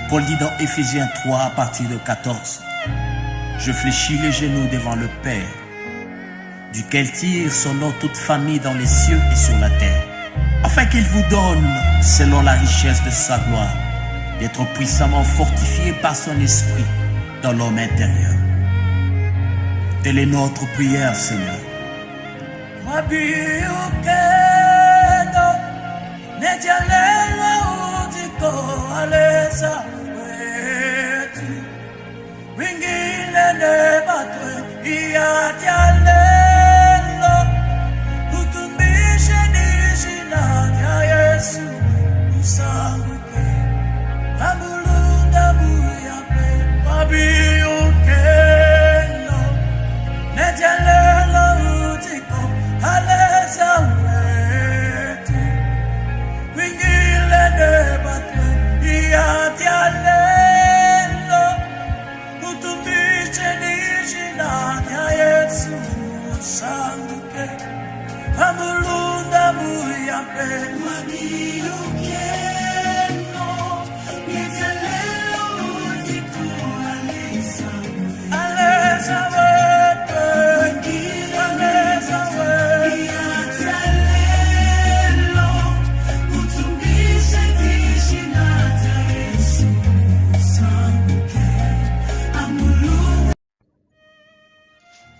Paul dit dans Éphésiens 3 à partir de 14, « Je fléchis les genoux devant le Père, duquel tire son nom toute famille dans les cieux et sur la terre, afin qu'il vous donne, selon la richesse de sa gloire, d'être puissamment fortifié par son esprit dans l'homme intérieur. » Telle est notre prière, Seigneur.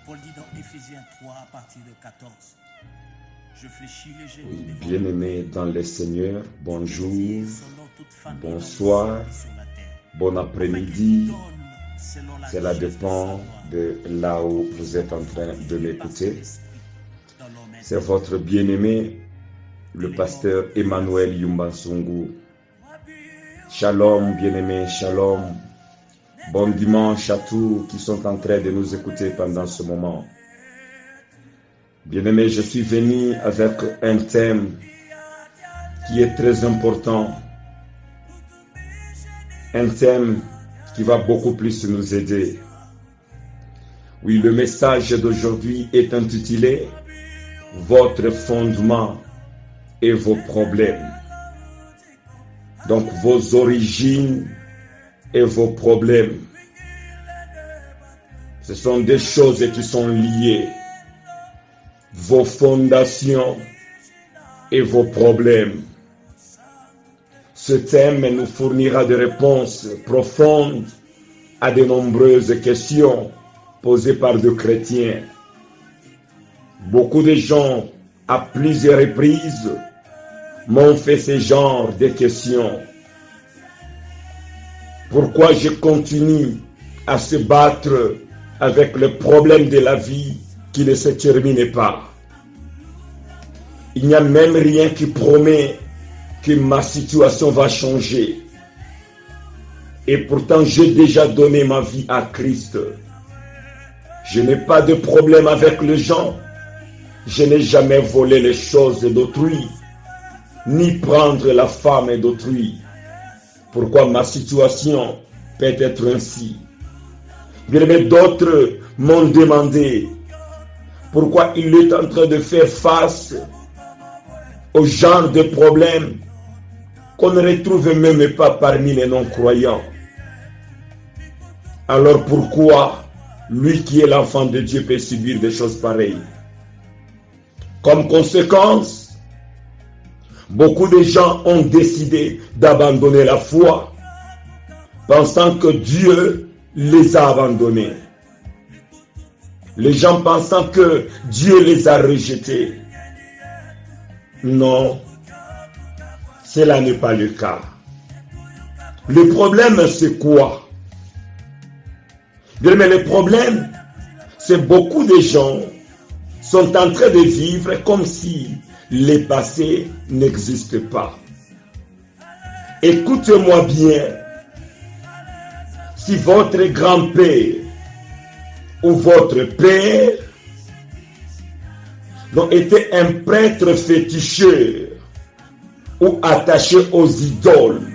Paul dit dans Éphésiens 3 à partir de 14, « Je fléchis les genoux devant Bien-aimés dans le Seigneur, bonjour, bonsoir, bon après-midi. Cela dépend de là où vous êtes en train de m'écouter. C'est votre bien-aimé, le pasteur Emmanuel Yumbansungu. Shalom, bien-aimé, shalom. Bon dimanche à tous qui sont en train de nous écouter pendant ce moment. Bien-aimé, je suis venu avec un thème qui est très important. Un thème qui va beaucoup plus nous aider. Oui, le message d'aujourd'hui est intitulé « Votre fondement et vos problèmes ». Donc, vos origines et vos problèmes. Ce sont des choses qui sont liées. Vos fondations et vos problèmes. Ce thème nous fournira des réponses profondes à de nombreuses questions posées par des chrétiens. Beaucoup de gens, à plusieurs reprises, m'ont fait ce genre de questions. Pourquoi je continue à se battre avec le problème de la vie qui ne se termine pas? Il n'y a même rien qui promet que ma situation va changer. Et pourtant, j'ai déjà donné ma vie à Christ. Je n'ai pas de problème avec les gens. Je n'ai jamais volé les choses d'autrui, ni prendre la femme d'autrui. Pourquoi ma situation peut être ainsi? Mais d'autres m'ont demandé pourquoi il est en train de faire face au genre de problèmes qu'on ne retrouve même pas parmi les non-croyants. Alors pourquoi lui qui est l'enfant de Dieu peut subir des choses pareilles? Comme conséquence, beaucoup de gens ont décidé d'abandonner la foi, pensant que Dieu les a abandonnés. Les gens pensant que Dieu les a rejetés. Non, cela n'est pas le cas. Le problème, c'est quoi? Mais le problème, c'est beaucoup de gens sont en train de vivre comme si le passé n'existe pas. Écoutez-moi bien. Si votre grand-père ou votre père était un prêtre féticheur ou attaché aux idoles,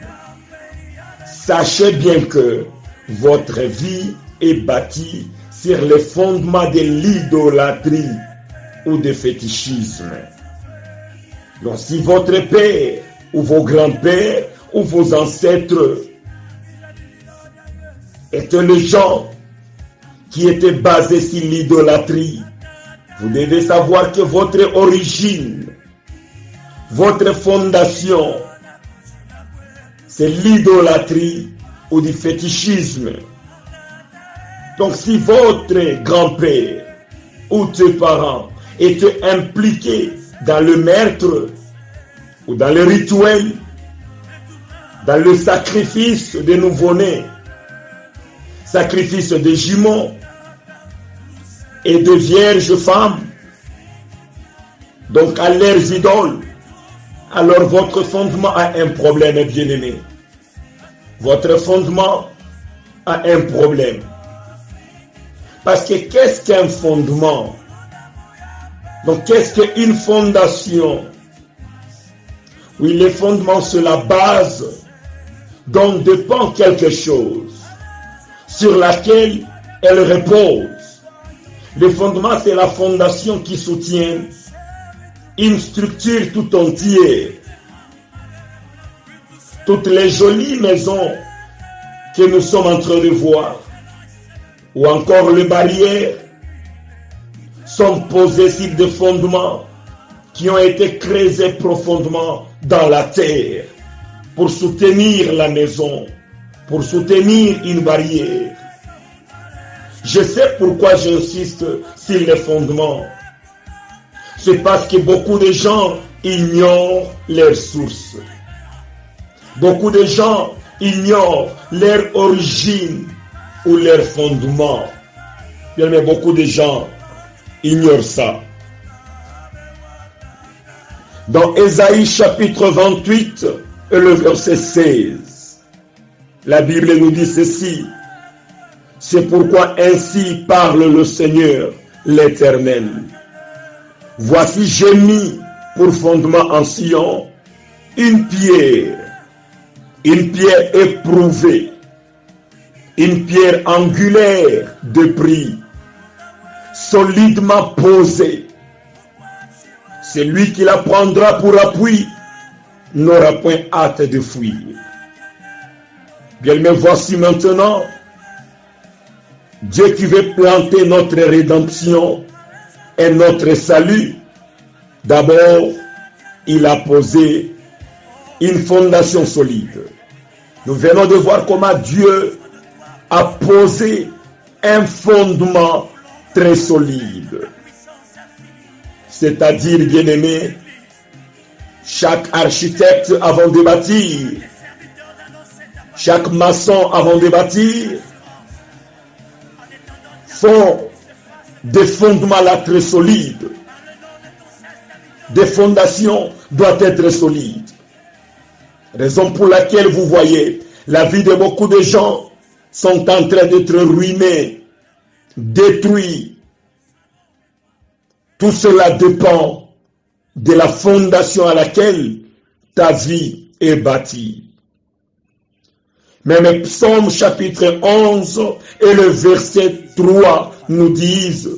sachez bien que votre vie est bâtie sur le fondement de l'idolâtrie ou du fétichisme. Donc si votre père ou vos grands-pères ou vos ancêtres étaient les gens qui étaient basés sur l'idolâtrie. Vous devez savoir que votre origine, votre fondation, c'est l'idolâtrie ou du fétichisme. Donc si votre grand-père ou tes parents étaient impliqués dans le meurtre ou dans le rituel, dans le sacrifice des nouveau-nés, sacrifice des jumeaux et de vierges femmes, donc à leurs idoles, alors votre fondement a un problème, bien-aimé. Votre fondement a un problème. Parce que qu'est-ce qu'un fondement? Donc qu'est-ce qu'une fondation? Oui, les fondements, c'est la base dont dépend quelque chose, sur laquelle elle repose. Le fondement, c'est la fondation qui soutient une structure tout entière. Toutes les jolies maisons que nous sommes en train de voir, ou encore les barrières, sont posées sur des fondements qui ont été creusés profondément dans la terre pour soutenir la maison, pour soutenir une barrière. Je sais pourquoi j'insiste sur les fondements. C'est parce que beaucoup de gens ignorent leurs sources. Beaucoup de gens ignorent leur origine ou leur fondement. Mais beaucoup de gens ignorent ça. Dans Ésaïe chapitre 28 et le verset 16, la Bible nous dit ceci. C'est pourquoi ainsi parle le Seigneur l'Éternel. Voici j'ai mis pour fondement en Sion une pierre éprouvée, une pierre angulaire de prix, solidement posée. Celui qui la prendra pour appui n'aura point hâte de fuir. Bien, mais voici maintenant Dieu qui veut planter notre rédemption et notre salut. D'abord, il a posé une fondation solide. Nous venons de voir comment Dieu a posé un fondement très solide. C'est-à-dire, bien-aimé, chaque architecte avant de bâtir, chaque maçon avant de bâtir, font des fondements là très solides. Des fondations doivent être solides. Raison pour laquelle vous voyez, la vie de beaucoup de gens sont en train d'être ruinés, détruits. Tout cela dépend de la fondation à laquelle ta vie est bâtie. Même Psaume chapitre 11 et le verset 3 nous disent: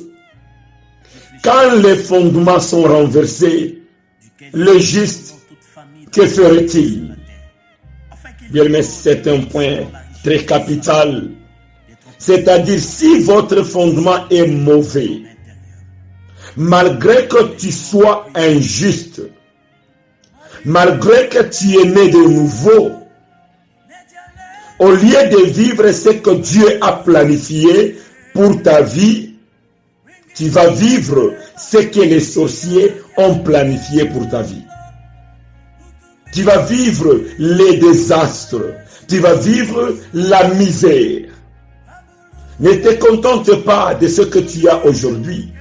quand les fondements sont renversés, le juste, que ferait-il? Bien, mais c'est un point très capital. C'est-à-dire, si votre fondement est mauvais, malgré que tu sois injuste, malgré que tu es né de nouveau, au lieu de vivre ce que Dieu a planifié pour ta vie, tu vas vivre ce que les sorciers ont planifié pour ta vie. Tu vas vivre les désastres. Tu vas vivre la misère. Ne te contente pas de ce que tu as aujourd'hui.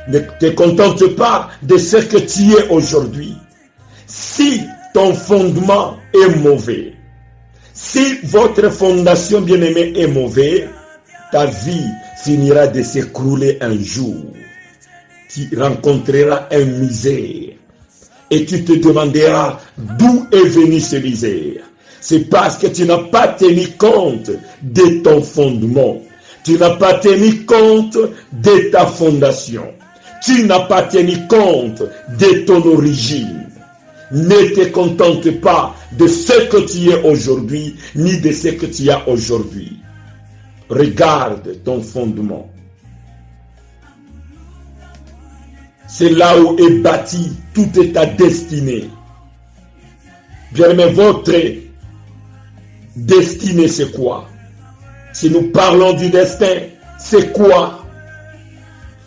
Ne te contente pas de ce que tu es aujourd'hui. Si ton fondement est mauvais, si votre fondation bien-aimée est mauvaise, ta vie finira de s'écrouler un jour. Tu rencontreras une misère. Et tu te demanderas d'où est venue cette misère. C'est parce que tu n'as pas tenu compte de ton fondement. Tu n'as pas tenu compte de ta fondation. Tu n'as pas tenu compte de ton origine. Ne te contente pas de ce que tu es aujourd'hui, ni de ce que tu as aujourd'hui. regarde ton fondement. C'est là où est bâti toute ta destinée. Bien-aimé, votre destinée, c'est quoi? Si nous parlons du destin, c'est quoi?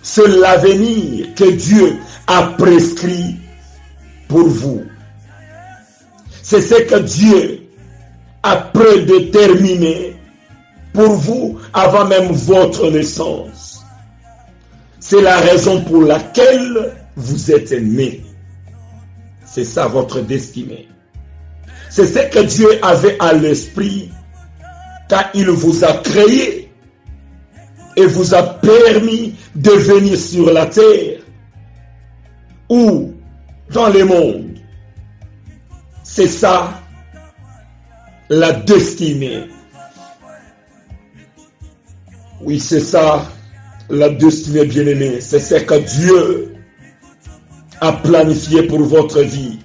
C'est l'avenir que Dieu a prescrit pour vous. C'est ce que Dieu a prédéterminé pour vous avant même votre naissance. C'est la raison pour laquelle vous êtes né. C'est ça votre destinée. C'est ce que Dieu avait à l'esprit quand il vous a créé et vous a permis de venir sur la terre ou dans le monde. C'est ça la destinée. Oui, c'est ça la destinée, bien-aimée. C'est ce que Dieu a planifié pour votre vie.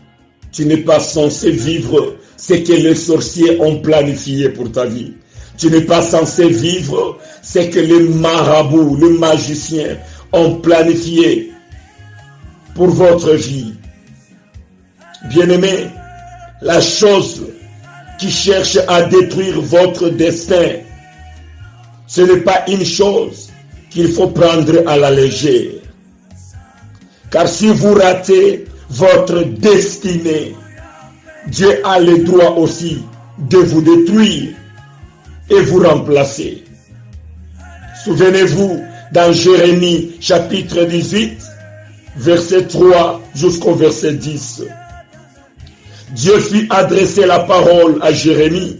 Tu n'es pas censé vivre ce que les sorciers ont planifié pour ta vie. Tu n'es pas censé vivre ce que les marabouts, les magiciens ont planifié pour votre vie. Bien-aimé, la chose qui cherche à détruire votre destin, ce n'est pas une chose qu'il faut prendre à la légère. Car si vous ratez votre destinée, Dieu a le droit aussi de vous détruire et vous remplacer. Souvenez-vous, dans Jérémie chapitre 18, verset 3 jusqu'au verset 10, Dieu fit adresser la parole à Jérémie.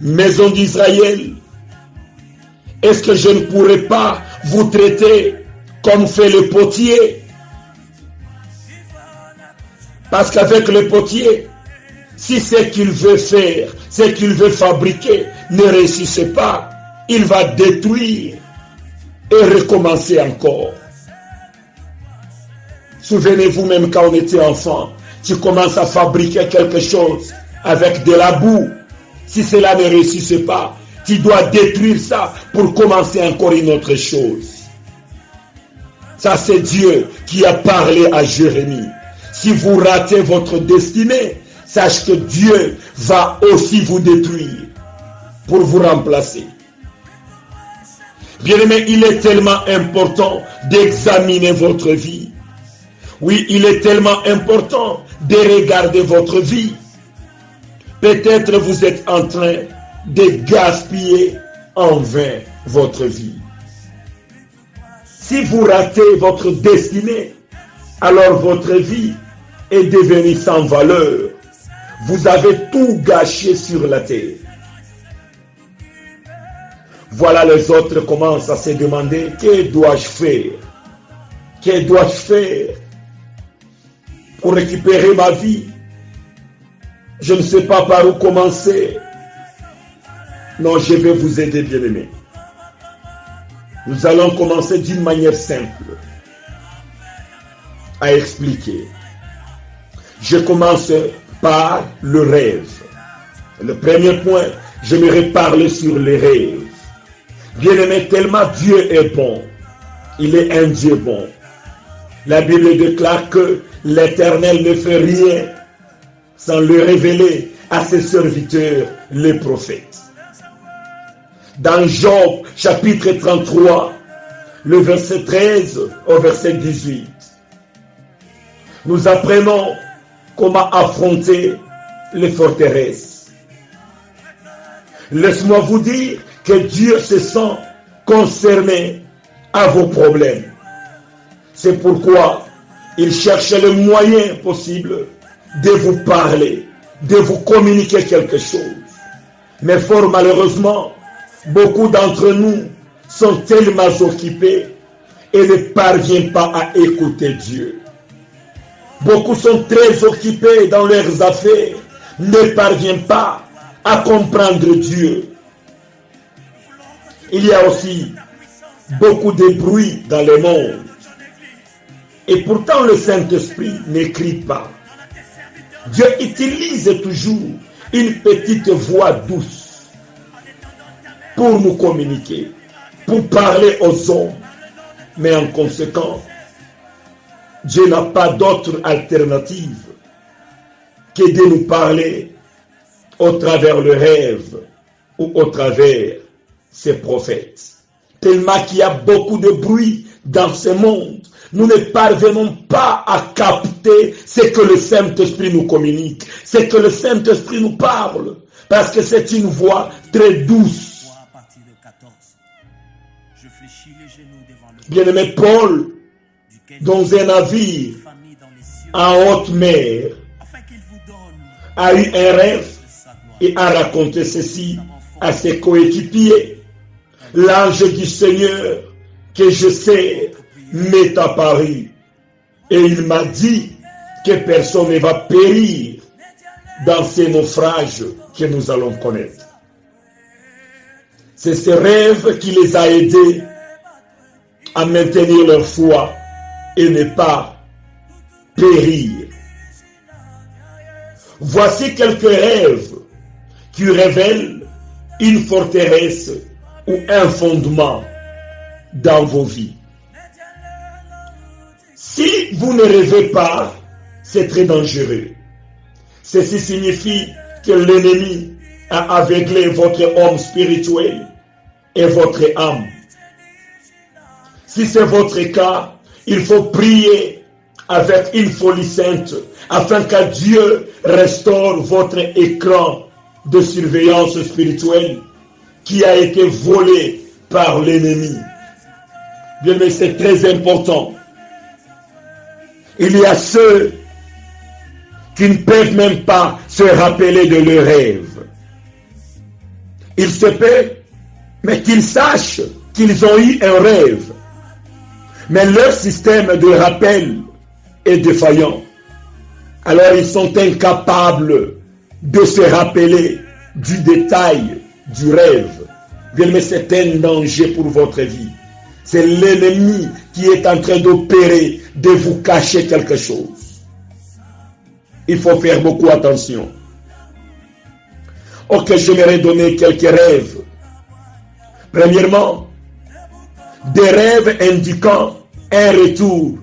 Maison d'Israël, est-ce que je ne pourrais pas vous traiter comme fait le potier? Parce qu'avec le potier, si ce qu'il veut faire, ce qu'il veut fabriquer ne réussissait pas, il va détruire et recommencer encore. Souvenez-vous, même quand on était enfant, tu commences à fabriquer quelque chose avec de la boue. Si cela ne réussissait pas, tu dois détruire ça pour commencer encore une autre chose. Ça, c'est Dieu qui a parlé à Jérémie. Si vous ratez votre destinée, sache que Dieu va aussi vous détruire pour vous remplacer. Bien-aimé, il est tellement important d'examiner votre vie. Oui, il est tellement important de regarder votre vie. Peut-être vous êtes en train de gaspiller en vain votre vie. Si vous ratez votre destinée, alors votre vie est devenue sans valeur. Vous avez tout gâché sur la terre. Voilà, les autres commencent à se demander, que dois-je faire? Que dois-je faire pour récupérer ma vie? Je ne sais pas par où commencer. Non, je vais vous aider, bien-aimés. Nous allons commencer d'une manière simple à expliquer. Je commence par le rêve. Le premier point, j'aimerais parler sur les rêves. Bien-aimé, tellement Dieu est bon. Il est un Dieu bon. La Bible déclare que l'Éternel ne fait rien sans le révéler à ses serviteurs, les prophètes. Dans Job, chapitre 33, le verset 13 au verset 18, nous apprenons comment affronter les forteresses. Laisse-moi vous dire que Dieu se sent concerné à vos problèmes. C'est pourquoi il cherche le moyen possible de vous parler, de vous communiquer quelque chose. Mais fort malheureusement, beaucoup d'entre nous sont tellement occupés et ne parviennent pas à écouter Dieu. Beaucoup sont très occupés dans leurs affaires, ne parviennent pas à comprendre Dieu. Il y a aussi beaucoup de bruit dans le monde. Et pourtant le Saint-Esprit n'écrit pas. Dieu utilise toujours une petite voix douce pour nous communiquer, pour parler aux hommes. Mais en conséquence, Dieu n'a pas d'autre alternative que de nous parler au travers le rêve ou au travers ses prophètes. Tellement qu'il y a beaucoup de bruit dans ce monde, nous ne parvenons pas à capter ce que le Saint-Esprit nous communique, ce que le Saint-Esprit nous parle, parce que c'est une voix très douce. Bien-aimé Paul, dans un navire en haute mer, a eu un rêve et a raconté ceci à ses coéquipiers. L'ange du Seigneur que je sais m'est apparu et il m'a dit que personne ne va périr dans ces naufrages que nous allons connaître. C'est ce rêve qui les a aidés à maintenir leur foi et ne pas périr. Voici quelques rêves qui révèlent une forteresse ou un fondement dans vos vies. Si vous ne rêvez pas, c'est très dangereux. Ceci signifie que l'ennemi a aveuglé votre homme spirituel et votre âme. Si c'est votre cas, il faut prier avec une folie sainte afin que Dieu restaure votre écran de surveillance spirituelle qui a été volé par l'ennemi. Bien, mais c'est très important. Il y a ceux qui ne peuvent même pas se rappeler de leurs rêves. Il se peut, mais qu'ils sachent qu'ils ont eu un rêve. Mais leur système de rappel est défaillant. Alors ils sont incapables de se rappeler du détail du rêve. Bien, mais c'est un danger pour votre vie. C'est l'ennemi qui est en train d'opérer, de vous cacher quelque chose. Il faut faire beaucoup attention. Ok, j'aimerais donner quelques rêves. Premièrement, des rêves indiquant un retour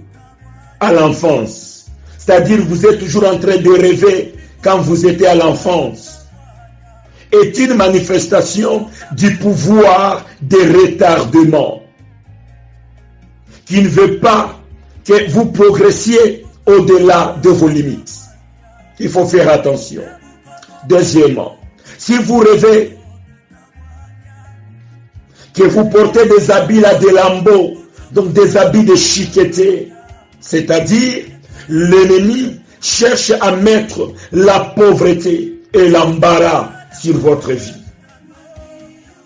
à l'enfance. C'est-à-dire vous êtes toujours en train de rêver quand vous étiez à l'enfance. Est une manifestation du pouvoir de retardement qui ne veut pas que vous progressiez au-delà de vos limites. Il faut faire attention. Deuxièmement, si vous rêvez que vous portez des habits à des lambeaux, donc des habits de chiqueté, c'est-à-dire l'ennemi cherche à mettre la pauvreté et l'embarras sur votre vie.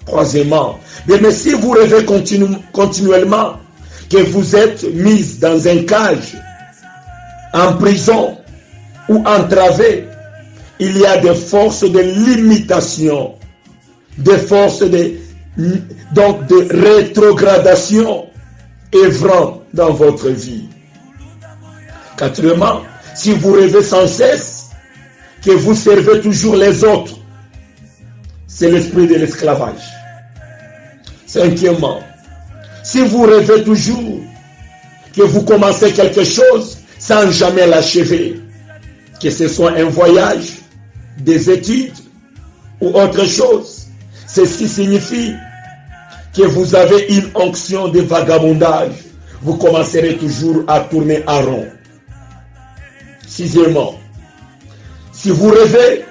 Troisièmement, mais si vous rêvez continuellement que vous êtes mis dans un cage, en prison ou entravé, il y a des forces de limitation, des forces de rétrogradation œuvrant dans votre vie. Quatrièmement, si vous rêvez sans cesse que vous servez toujours les autres, c'est l'esprit de l'esclavage. Cinquièmement, si vous rêvez toujours que vous commencez quelque chose sans jamais l'achever, que ce soit un voyage, des études ou autre chose, ceci signifie que vous avez une onction de vagabondage. Vous commencerez toujours à tourner en rond. Sixièmement, si vous rêvez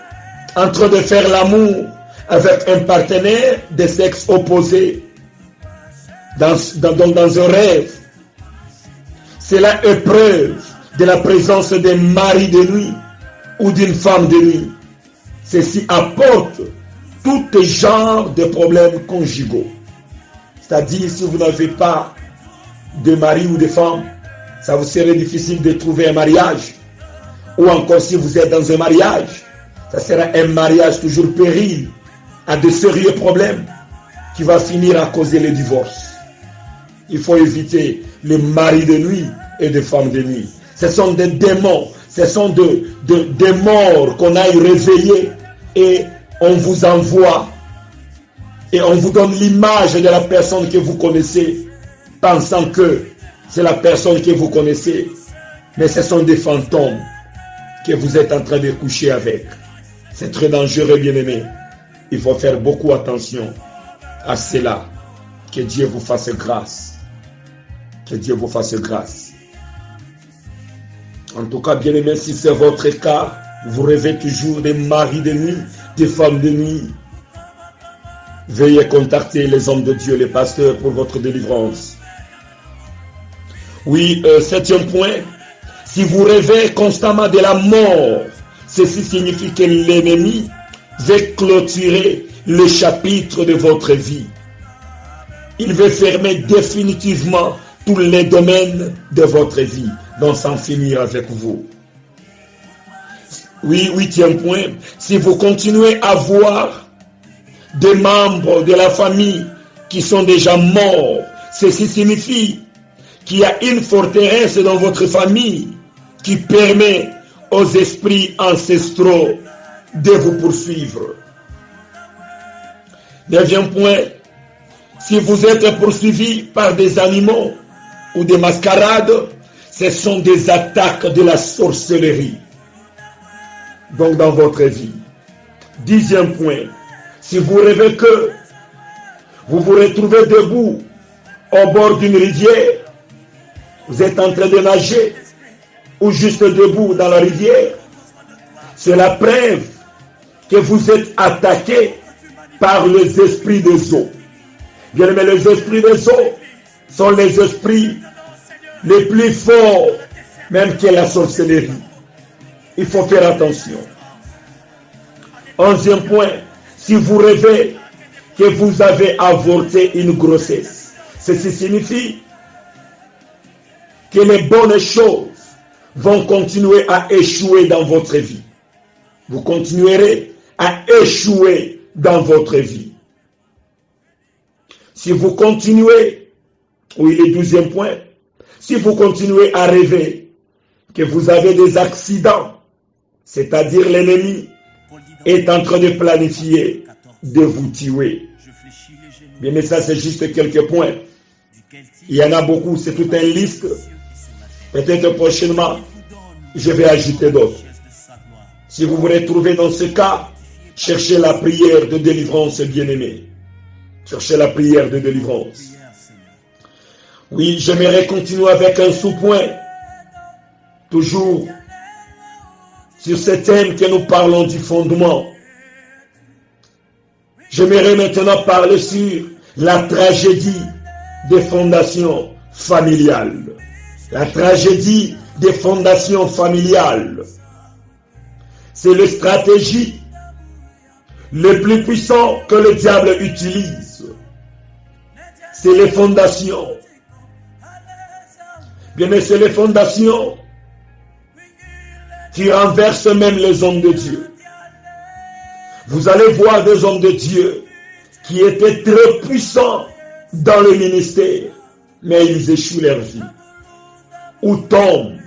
en train de faire l'amour avec un partenaire de sexe opposé, dans un rêve, cela est preuve de la présence d'un mari de nuit ou d'une femme de nuit. Ceci apporte tout genre de problèmes conjugaux. C'est-à-dire, si vous n'avez pas de mari ou de femme, ça vous serait difficile de trouver un mariage. Ou encore, si vous êtes dans un mariage, ça sera un mariage toujours péril, à de sérieux problèmes qui va finir à causer le divorce. Il faut éviter les maris de nuit et des femmes de nuit. Ce sont des démons, ce sont des morts qu'on a réveillés et on vous envoie Et on vous donne l'image de la personne que vous connaissez, pensant que c'est la personne que vous connaissez, mais ce sont des fantômes que vous êtes en train de coucher avec. C'est très dangereux, bien-aimés. Il faut faire beaucoup attention à cela. Que Dieu vous fasse grâce. Que Dieu vous fasse grâce. En tout cas, bien-aimés, si c'est votre cas, vous rêvez toujours des maris de nuit, des femmes de nuit. Veuillez contacter les hommes de Dieu, les pasteurs, pour votre délivrance. Oui, 7e point. Si vous rêvez constamment de la mort, ceci signifie que l'ennemi veut clôturer le chapitre de votre vie. Il veut fermer définitivement tous les domaines de votre vie, donc s'en finir avec vous. Oui, 8e point. Si vous continuez à voir des membres de la famille qui sont déjà morts, ceci signifie qu'il y a une forteresse dans votre famille qui permet aux esprits ancestraux de vous poursuivre. 9e point. Si vous êtes poursuivi par des animaux ou des mascarades, ce sont des attaques de la sorcellerie. Donc dans votre vie. 10e point. Si vous rêvez que vous vous retrouvez debout au bord d'une rivière, vous êtes en train de nager ou juste debout dans la rivière, c'est la preuve que vous êtes attaqué par les esprits des eaux. Bien aimé, les esprits des eaux sont les esprits les plus forts, même que la sorcellerie. Il faut faire attention. 11e point, si vous rêvez que vous avez avorté une grossesse, ceci signifie que les bonnes choses vont continuer à échouer dans votre vie. Vous continuerez à échouer dans votre vie. Si vous continuez, oui, le 12e point, si vous continuez à rêver que vous avez des accidents, c'est-à-dire l'ennemi est en train de planifier de vous tuer. Bien, mais ça, c'est juste quelques points. Il y en a beaucoup, c'est toute une liste. Peut-être prochainement, je vais ajouter d'autres. Si vous vous retrouvez dans ce cas, cherchez la prière de délivrance, bien-aimé. Cherchez la prière de délivrance. Oui, j'aimerais continuer avec un sous-point. Toujours sur ce thème que nous parlons du fondement. J'aimerais maintenant parler sur la tragédie des fondations familiales. La tragédie des fondations familiales. C'est la stratégie le plus puissant que le diable utilise. C'est les fondations. Bien, mais c'est les fondations qui renversent même les hommes de Dieu. Vous allez voir des hommes de Dieu qui étaient très puissants dans le ministère, mais ils échouent leur vie. Ou tombent.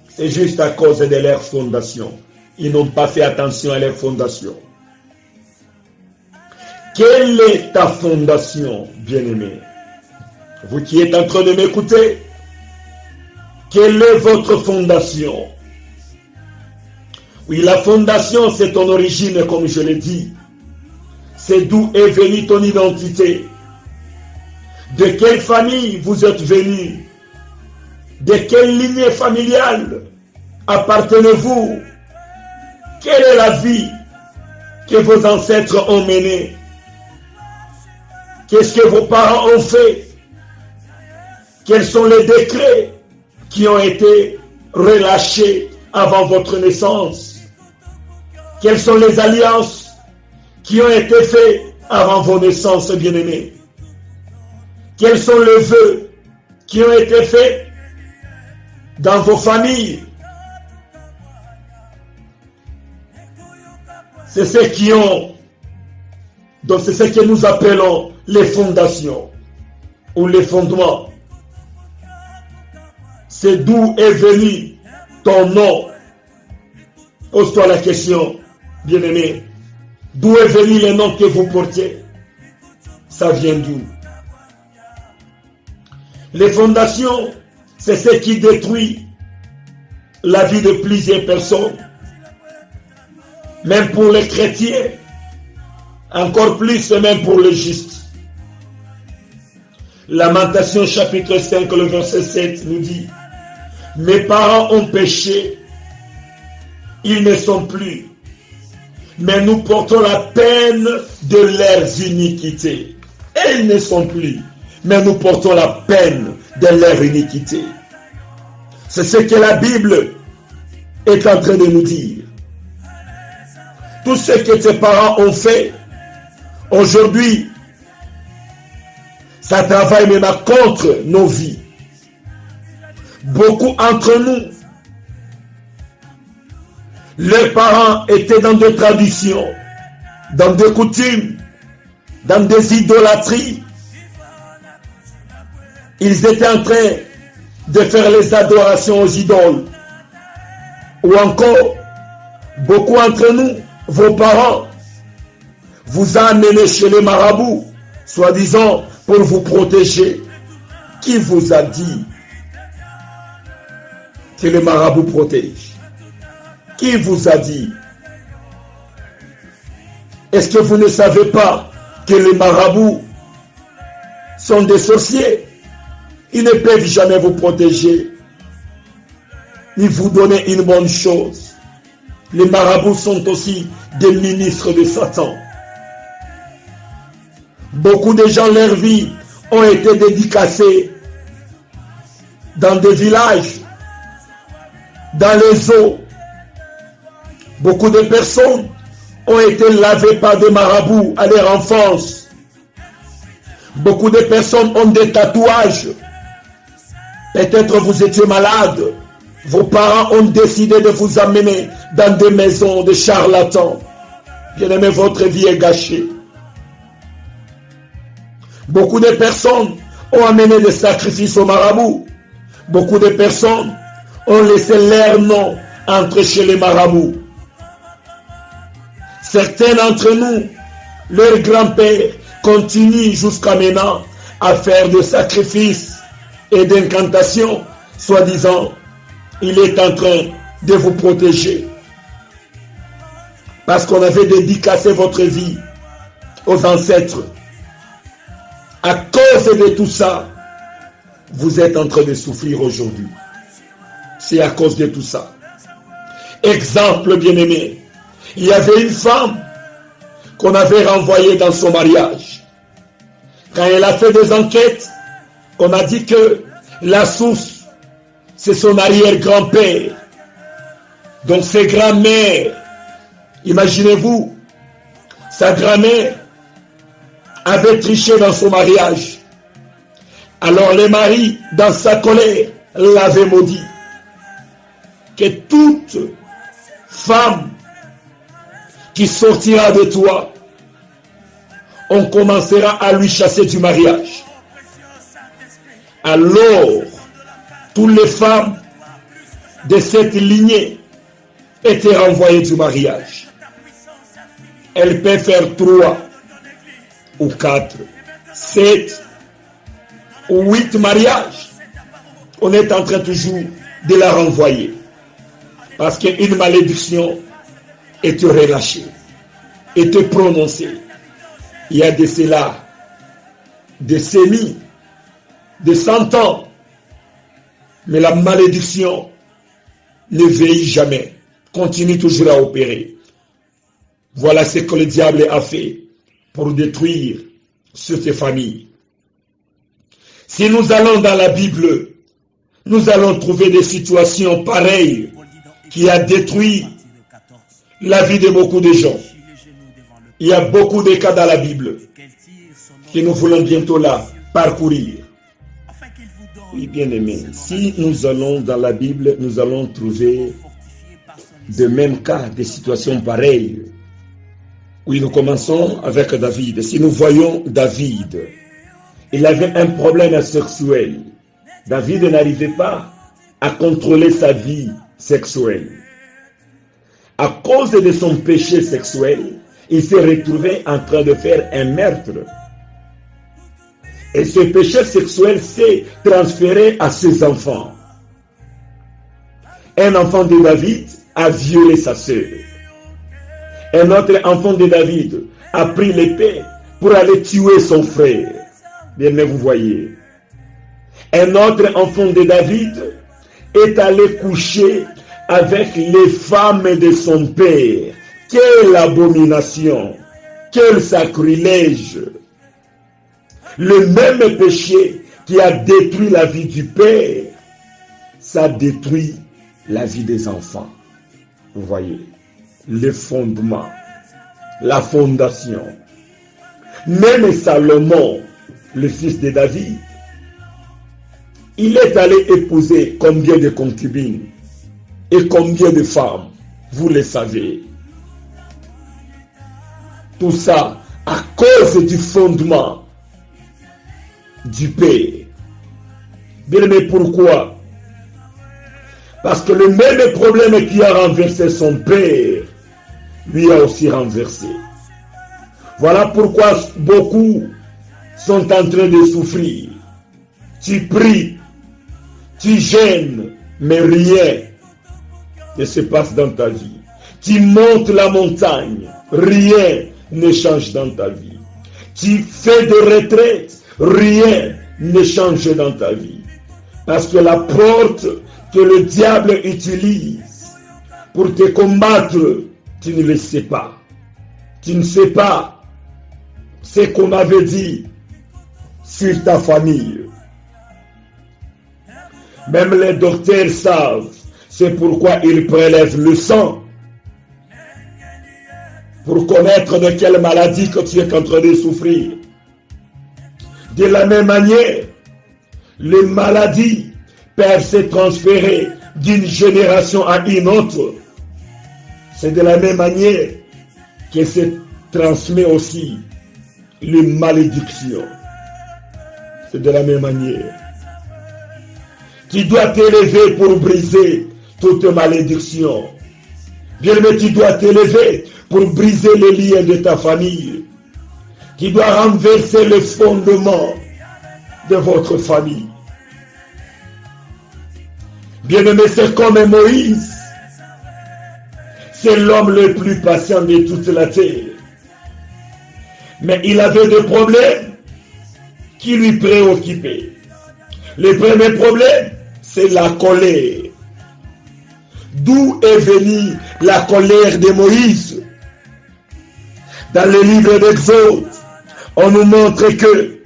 C'est juste à cause de leur fondation. Ils n'ont pas fait attention à leur fondation. Quelle est ta fondation, bien-aimé? Vous qui êtes en train de m'écouter, quelle est votre fondation? Oui, la fondation, c'est ton origine, comme je l'ai dit. C'est d'où est venue ton identité. De quelle famille vous êtes venu? De quelle lignée familiale appartenez-vous? Quelle est la vie que vos ancêtres ont menée? Qu'est-ce que vos parents ont fait? Quels sont les décrets qui ont été relâchés avant votre naissance? Quelles sont les alliances qui ont été faites avant vos naissances, bien-aimés? Quels sont les vœux qui ont été faits dans vos familles? C'est ce qui ont, donc c'est ce que nous appelons les fondations ou les fondements. C'est d'où est venu ton nom. Pose-toi la question, bien-aimé. D'où est venu le nom que vous portiez? Ça vient d'où? Les fondations, c'est ce qui détruit la vie de plusieurs personnes. Même pour les chrétiens, encore plus même pour les justes. Lamentation chapitre 5, le verset 7 nous dit: mes parents ont péché, ils ne sont plus, mais nous portons la peine de leurs iniquités. Et ils ne sont plus, mais nous portons la peine de leur iniquité. C'est ce que la Bible est en train de nous dire. Tout ce que tes parents ont fait, aujourd'hui, ça travaille même contre nos vies. Beaucoup d'entre nous, leurs parents étaient dans des traditions, dans des coutumes, dans des idolâtries. Ils étaient en train de faire les adorations aux idoles. Ou encore, beaucoup d'entre nous, vos parents, vous ont amené chez les marabouts, soi-disant pour vous protéger. Qui vous a dit que les marabouts protègent? Qui vous a dit? Est-ce que vous ne savez pas que les marabouts sont des sorciers? Ils ne peuvent jamais vous protéger, ni vous donner une bonne chose. Les marabouts sont aussi des ministres de Satan. Beaucoup de gens, leur vie, ont été dédicacés dans des villages, dans les eaux. Beaucoup de personnes ont été lavées par des marabouts à leur enfance. Beaucoup de personnes ont des tatouages. Peut-être vous étiez malade. Vos parents ont décidé de vous amener dans des maisons de charlatans. Bien-aimé, votre vie est gâchée. Beaucoup de personnes ont amené des sacrifices aux marabouts. Beaucoup de personnes ont laissé leur nom entrer chez les marabouts. Certains d'entre nous, leurs grands-pères continuent jusqu'à maintenant à faire des sacrifices et d'incantations, soi-disant, il est en train de vous protéger. Parce qu'on avait dédicacé votre vie aux ancêtres. À cause de tout ça, vous êtes en train de souffrir aujourd'hui. C'est à cause de tout ça. Exemple bien-aimé, il y avait une femme qu'on avait renvoyée dans son mariage. Quand elle a fait des enquêtes, on a dit que la source, c'est son arrière-grand-père. Donc ses grands-mères, imaginez-vous, sa grand-mère avait triché dans son mariage. Alors le mari, dans sa colère, l'avait maudit. Que toute femme qui sortira de toi, on commencera à lui chasser du mariage. Alors, toutes les femmes de cette lignée étaient renvoyées du mariage. Elles peuvent faire 3 ou 4, 7 ou 8 mariages. On est en train toujours de la renvoyer. Parce qu'une malédiction est relâchée, est prononcée. Il y a de cela, des décennies, de 100 ans. Mais la malédiction ne vieillit jamais, continue toujours à opérer. Voilà ce que le diable a fait pour détruire cette famille. Si nous allons dans la Bible, nous allons trouver des situations pareilles qui a détruit la vie de beaucoup de gens. Il y a beaucoup de cas dans la Bible que nous voulons bientôt là parcourir. Oui, bien aimé, si nous allons dans la Bible, nous allons trouver de mêmes cas, des situations pareilles. Oui, nous commençons avec David. Si nous voyons David, il avait un problème sexuel. David n'arrivait pas à contrôler sa vie sexuelle. À cause de son péché sexuel, il s'est retrouvé en train de faire un meurtre. Et ce péché sexuel s'est transféré à ses enfants. Un enfant de David a violé sa sœur. Un autre enfant de David a pris l'épée pour aller tuer son frère. Bien, vous voyez. Un autre enfant de David est allé coucher avec les femmes de son père. Quelle abomination! Quel sacrilège! Le même péché qui a détruit la vie du père, ça détruit la vie des enfants. Vous voyez, le fondement, la fondation. Même Salomon, le fils de David, il est allé épouser combien de concubines et combien de femmes, vous le savez. Tout ça à cause du fondement du père. Bien, mais pourquoi? Parce que le même problème qui a renversé son père, lui a aussi renversé. Voilà pourquoi beaucoup sont en train de souffrir. Tu pries, tu gênes, mais rien ne se passe dans ta vie. Tu montes la montagne, rien ne change dans ta vie. Tu fais des retraites, rien ne change dans ta vie. Parce que la porte que le diable utilise pour te combattre, tu ne le sais pas. Tu ne sais pas ce qu'on avait dit sur ta famille. Même les docteurs savent, c'est pourquoi ils prélèvent le sang pour connaître de quelle maladie que tu es en train de souffrir. De la même manière, les maladies peuvent se transférer d'une génération à une autre. C'est de la même manière que se transmet aussi les malédictions. C'est de la même manière. Tu dois t'élever pour briser toute malédiction. Bien, mais tu dois t'élever pour briser les liens de ta famille. Tu dois renverser le fondement de votre famille. Bien-aimé, c'est comme Moïse. C'est l'homme le plus patient de toute la terre. Mais il avait des problèmes qui lui préoccupaient. Le premier problème, c'est la colère. D'où est venue la colère de Moïse? Dans le livre d'Exode, on nous montre que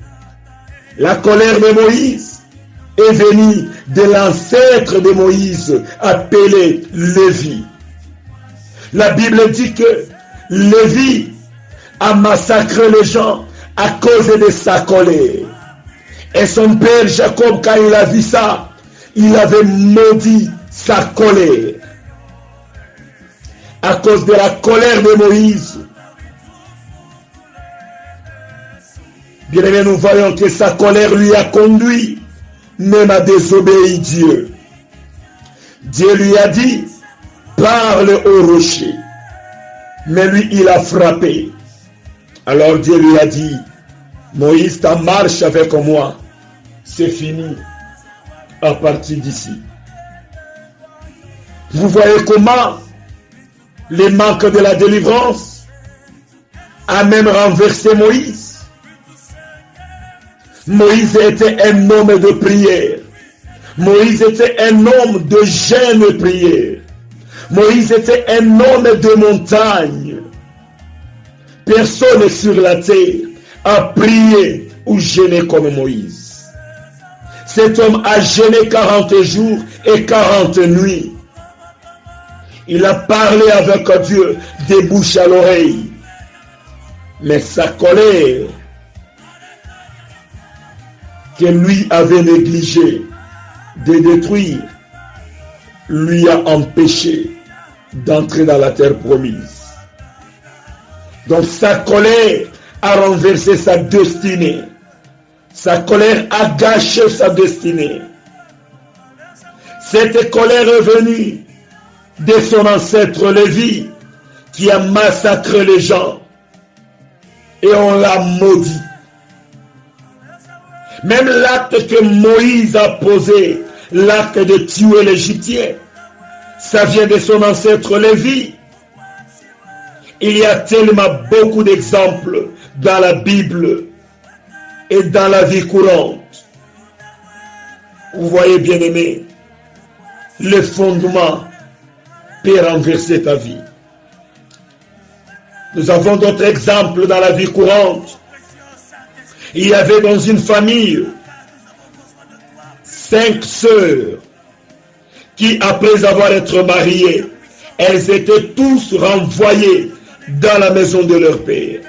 la colère de Moïse est venue de l'ancêtre de Moïse, appelé Lévi. La Bible dit que Lévi a massacré les gens à cause de sa colère. Et son père Jacob, quand il a vu ça, il avait maudit sa colère. À cause de la colère de Moïse. Bien aimé, nous voyons que sa colère lui a conduit même à désobéir Dieu. Dieu lui a dit, parle au rocher. Mais lui, il a frappé. Alors Dieu lui a dit, Moïse, ta marche avec moi, c'est fini à partir d'ici. Vous voyez comment les manques de la délivrance a même renversé Moïse. Moïse était un homme de prière. Moïse était un homme de jeûne et prière. Moïse était un homme de montagne. Personne sur la terre a prié ou jeûné comme Moïse. Cet homme a jeûné 40 jours et 40 nuits. Il a parlé avec Dieu des bouches à l'oreille. Mais sa colère que lui avait négligé de détruire lui a empêché d'entrer dans la terre promise. Donc sa colère a renversé sa destinée. Sa colère a gâché sa destinée. Cette colère est venue de son ancêtre Lévi qui a massacré les gens et on l'a maudit. Même l'acte que Moïse a posé, l'acte de tuer l'Égyptien, ça vient de son ancêtre Lévi. Il y a tellement beaucoup d'exemples dans la Bible et dans la vie courante. Vous voyez, bien-aimés, le fondement peut renverser ta vie. Nous avons d'autres exemples dans la vie courante. Il y avait dans une famille 5 sœurs qui, après avoir été mariées, elles étaient tous renvoyées dans la maison de leur père.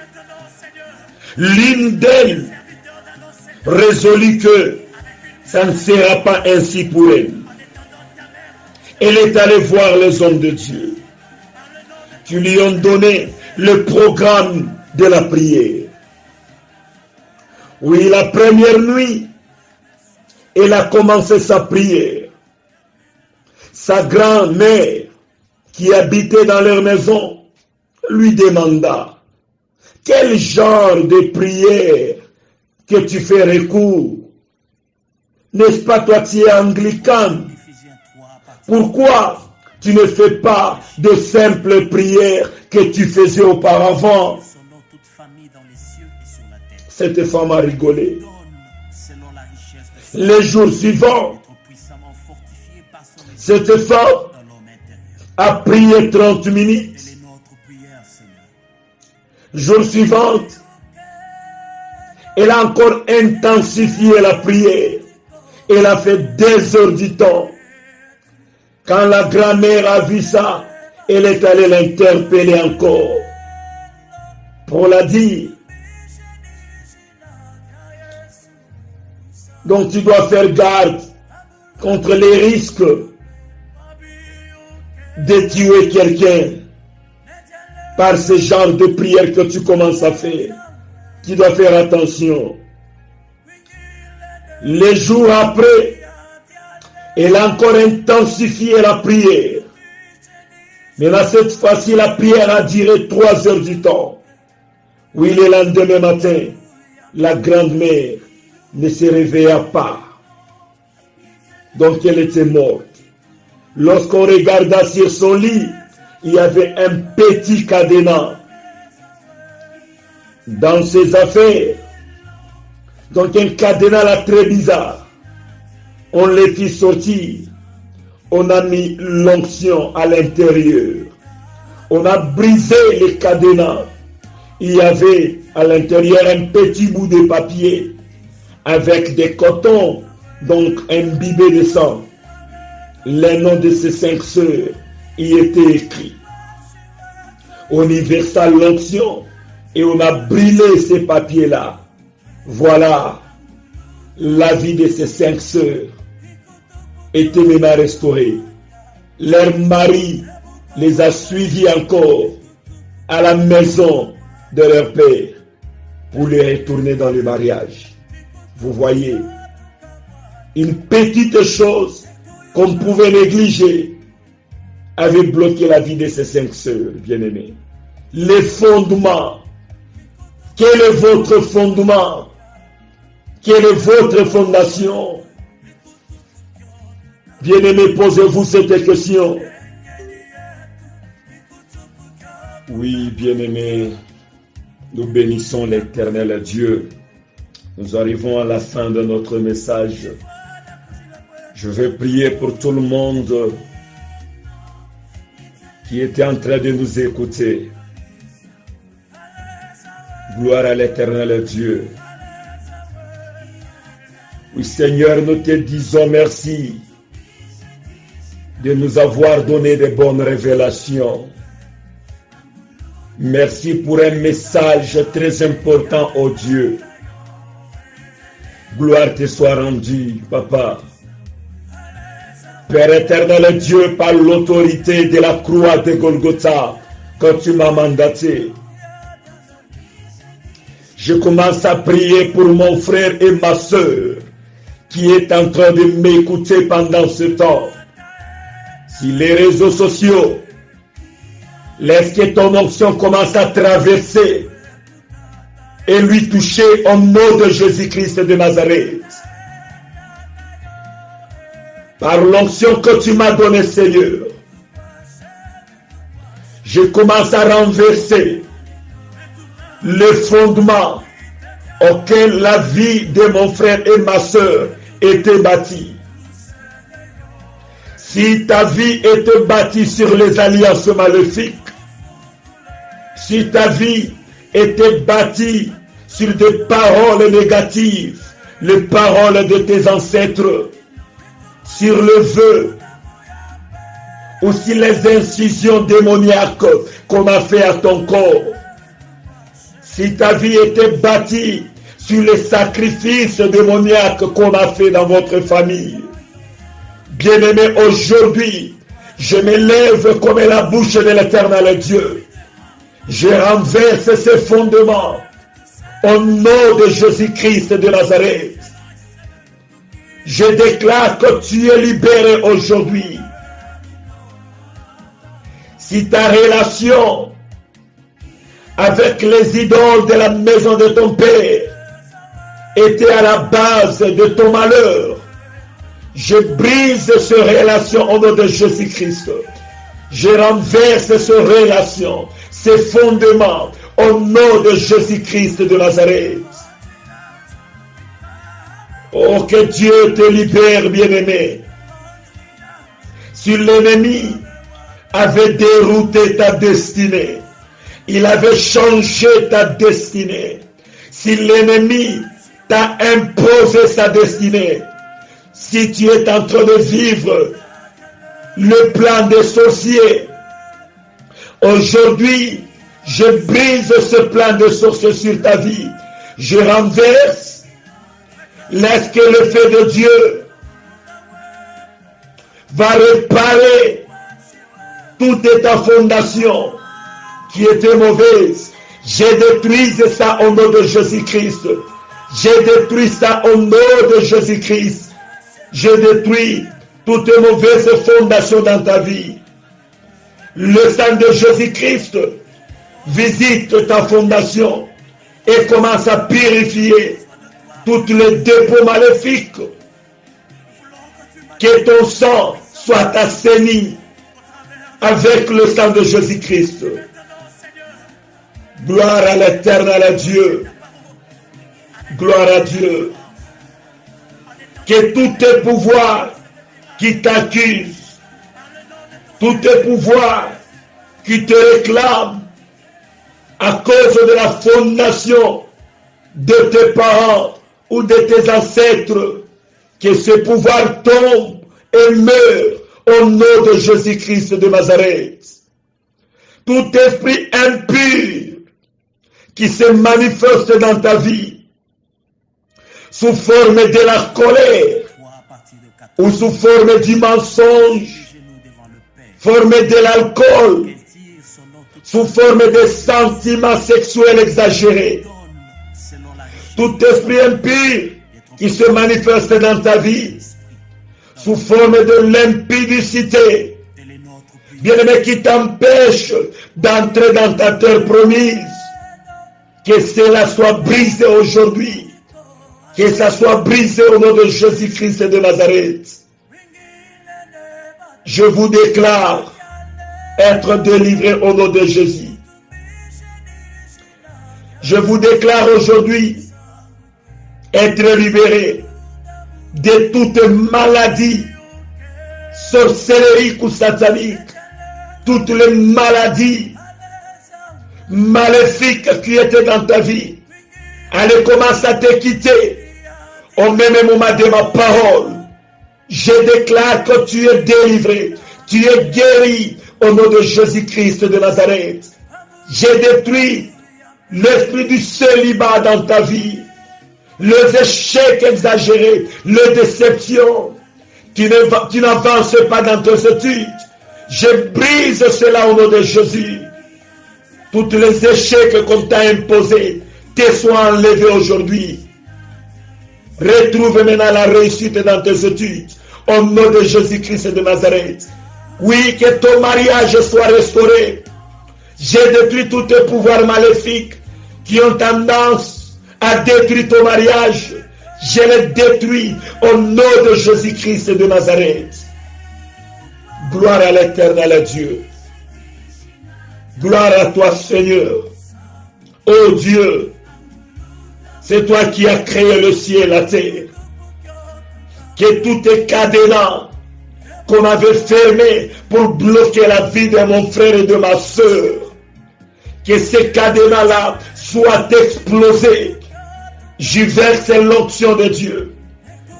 L'une d'elles résolut que ça ne sera pas ainsi pour elle. Elle est allée voir les hommes de Dieu qui lui ont donné le programme de la prière. Oui, la première nuit, elle a commencé sa prière. Sa grand-mère, qui habitait dans leur maison, lui demanda: quel genre de prière que tu fais recours? N'est-ce pas toi qui es anglican? Pourquoi tu ne fais pas de simples prières que tu faisais auparavant? Cette femme a rigolé. Les jours suivants, cette femme a prié 30 minutes. Jour suivant, elle a encore intensifié la prière. Elle a fait 2 heures du temps. Quand la grand-mère a vu ça, elle est allée l'interpeller encore pour la dire: donc tu dois faire garde contre les risques de tuer quelqu'un par ce genre de prière que tu commences à faire. Tu dois faire attention. Les jours après, elle a encore intensifié la prière. Mais là, cette fois-ci, la prière a duré 3 heures du temps. Oui, le lendemain matin, la grand-mère ne se réveilla pas. Donc, elle était morte. Lorsqu'on regarda sur son lit, il y avait un petit cadenas dans ses affaires. Donc, un cadenas là très bizarre. On les fit sortir. On a mis l'onction à l'intérieur. On a brisé les cadenas. Il y avait à l'intérieur un petit bout de papier avec des cotons, donc imbibés de sang. Les noms de ces 5 sœurs y étaient écrits. On y versa l'onction et on a brûlé ces papiers-là. Voilà, la vie de ces 5 sœurs était maintenant restaurée. Leur mari les a suivis encore à la maison de leur père pour les retourner dans le mariage. Vous voyez, une petite chose qu'on pouvait négliger avait bloqué la vie de ces 5 sœurs bien-aimées. Les fondements. Quel est votre fondement? Quelle est votre fondation? Bien-aimés, posez-vous cette question. Oui, bien-aimés, nous bénissons l'Éternel Dieu. Nous arrivons à la fin de notre message. Je vais prier pour tout le monde qui était en train de nous écouter. Gloire à l'Éternel Dieu. Oui, Seigneur, nous te disons merci de nous avoir donné de bonnes révélations. Merci pour un message très important, oh Dieu. Gloire te soit rendue, Papa. Père éternel Dieu, par l'autorité de la croix de Golgotha, que tu m'as mandaté, je commence à prier pour mon frère et ma soeur qui est en train de m'écouter pendant ce temps. Si les réseaux sociaux, laisse que ton onction commence à traverser et lui toucher au nom de Jésus-Christ de Nazareth. Par l'onction que tu m'as donnée, Seigneur, je commence à renverser le fondement auquel la vie de mon frère et ma soeur était bâtie. Si ta vie était bâtie sur les alliances maléfiques, si ta vie était bâtie sur des paroles négatives, les paroles de tes ancêtres, sur le vœu, ou si les incisions démoniaques qu'on a fait à ton corps, si ta vie était bâtie sur les sacrifices démoniaques qu'on a fait dans votre famille, bien-aimé, aujourd'hui, je me lève comme la bouche de l'Éternel Dieu. Je renverse ces fondements au nom de Jésus-Christ de Nazareth. Je déclare que tu es libéré aujourd'hui. Si ta relation avec les idoles de la maison de ton père était à la base de ton malheur, je brise ces relations au nom de Jésus-Christ. Je renverse ces relations, ces fondements au nom de Jésus-Christ de Nazareth. Oh, que Dieu te libère, bien-aimé. Si l'ennemi avait dérouté ta destinée, il avait changé ta destinée. Si l'ennemi t'a imposé sa destinée, si tu es en train de vivre le plan des sorciers, aujourd'hui, je brise ce plan de sorciers sur ta vie. Je renverse. Laisse que le feu de Dieu va réparer toute ta fondation qui était mauvaise. J'ai détruit ça au nom de Jésus-Christ. J'ai détruit ça au nom de Jésus-Christ. J'ai détruit toute mauvaise fondation dans ta vie. Le sang de Jésus-Christ visite ta fondation et commence à purifier toutes les dépôts maléfiques. Que ton sang soit assaini avec le sang de Jésus-Christ. Gloire à l'Éternel Dieu. Gloire à Dieu. Que tous tes pouvoirs qui t'accusent, tous tes pouvoirs qui te réclament à cause de la fondation de tes parents ou de tes ancêtres, que ce pouvoir tombe et meure au nom de Jésus-Christ de Nazareth. Tout esprit impur qui se manifeste dans ta vie sous forme de la colère ou sous forme du mensonge, forme de l'alcool, sous forme de sentiments sexuels exagérés. Tout esprit impur qui se manifeste dans ta vie sous forme de l'impudicité, bien-aimé, qui t'empêche d'entrer dans ta terre promise, que cela soit brisé aujourd'hui, que ça soit brisé au nom de Jésus-Christ de Nazareth. Je vous déclare être délivré au nom de Jésus. Je vous déclare aujourd'hui être libéré de toute maladie sorcellerie ou satanique, toutes les maladies maléfiques qui étaient dans ta vie. Allez, commence à te quitter au même moment de ma parole. Je déclare que tu es délivré, tu es guéri au nom de Jésus-Christ de Nazareth. J'ai détruit l'esprit du célibat dans ta vie, les échecs exagérés, les déceptions, tu n'avances pas dans tes études. Je brise cela au nom de Jésus. Toutes les échecs qu'on t'a imposés te soient enlevés aujourd'hui. Retrouve maintenant la réussite dans tes études au nom de Jésus-Christ de Nazareth. Oui, que ton mariage soit restauré. J'ai détruit tout pouvoir maléfique qui ont tendance à détruire ton mariage, je les détruis au nom de Jésus-Christ de Nazareth. Gloire à l'Éternel Dieu. Gloire à toi, Seigneur. Oh Dieu, c'est toi qui as créé le ciel et la terre. Que tous tes cadenas qu'on avait fermés pour bloquer la vie de mon frère et de ma soeur, que ces cadenas-là soient explosés. Je verse l'onction de Dieu.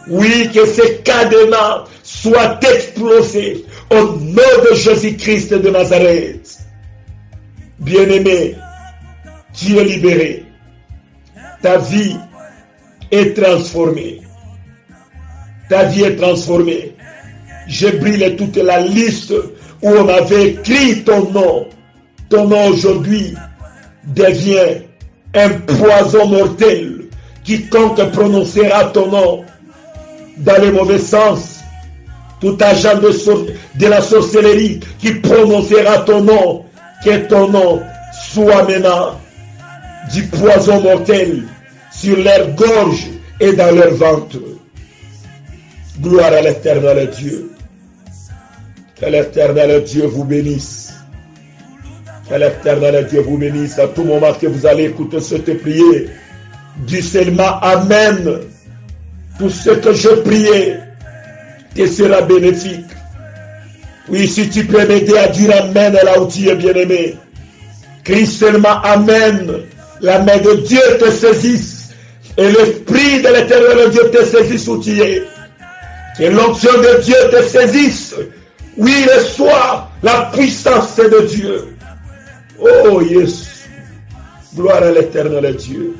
Oui, que ces cadenas soient explosés au nom de Jésus-Christ de Nazareth. Bien-aimé, tu es libéré. Ta vie est transformée. Ta vie est transformée. J'ai brûlé toute la liste où on avait écrit ton nom. Ton nom aujourd'hui devient un poison mortel. Quiconque prononcera ton nom dans le mauvais sens, tout agent de la sorcellerie qui prononcera ton nom, que ton nom soit maintenant du poison mortel sur leur gorge et dans leur ventre. Gloire à l'Éternel Dieu. Que l'Éternel Dieu vous bénisse. Que l'Éternel Dieu vous bénisse. À tout moment que vous allez écouter cette prière, dis seulement Amen. Tout ce que je priais te sera bénéfique. Oui, si tu peux m'aider à dire Amen là où tu es bien-aimé, crie seulement Amen. La main de Dieu te saisisse et l'Esprit de l'Éternel Dieu te saisisse où tu es. Que l'onction de Dieu te saisisse. Oui, reçois la puissance de Dieu. Oh, yes. Gloire à l'Éternel Dieu.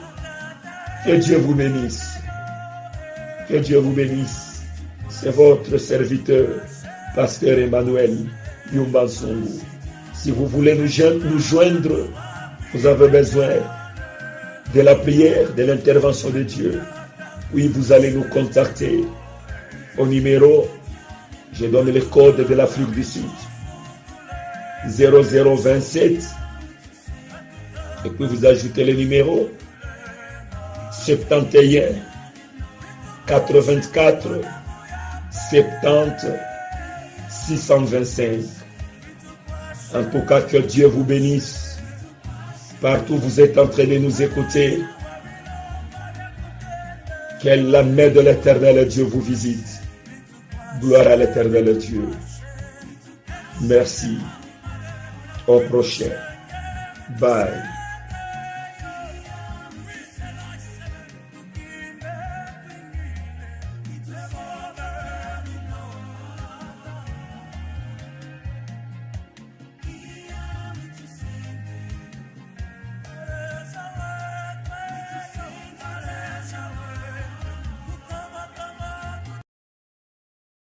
Que Dieu vous bénisse. Que Dieu vous bénisse. C'est votre serviteur, Pasteur Emmanuel Yumbansongo. Si vous voulez nous joindre, vous avez besoin de la prière, de l'intervention de Dieu. Oui, vous allez nous contacter au numéro, je donne le code de l'Afrique du Sud, 0027, et puis vous ajoutez le numéro 71 84 70 625. En tout cas, que Dieu vous bénisse. Partout où vous êtes en train de nous écouter, que la main de l'Éternel Dieu vous visite. Gloire à l'Éternel Dieu. Merci. Au prochain. Bye.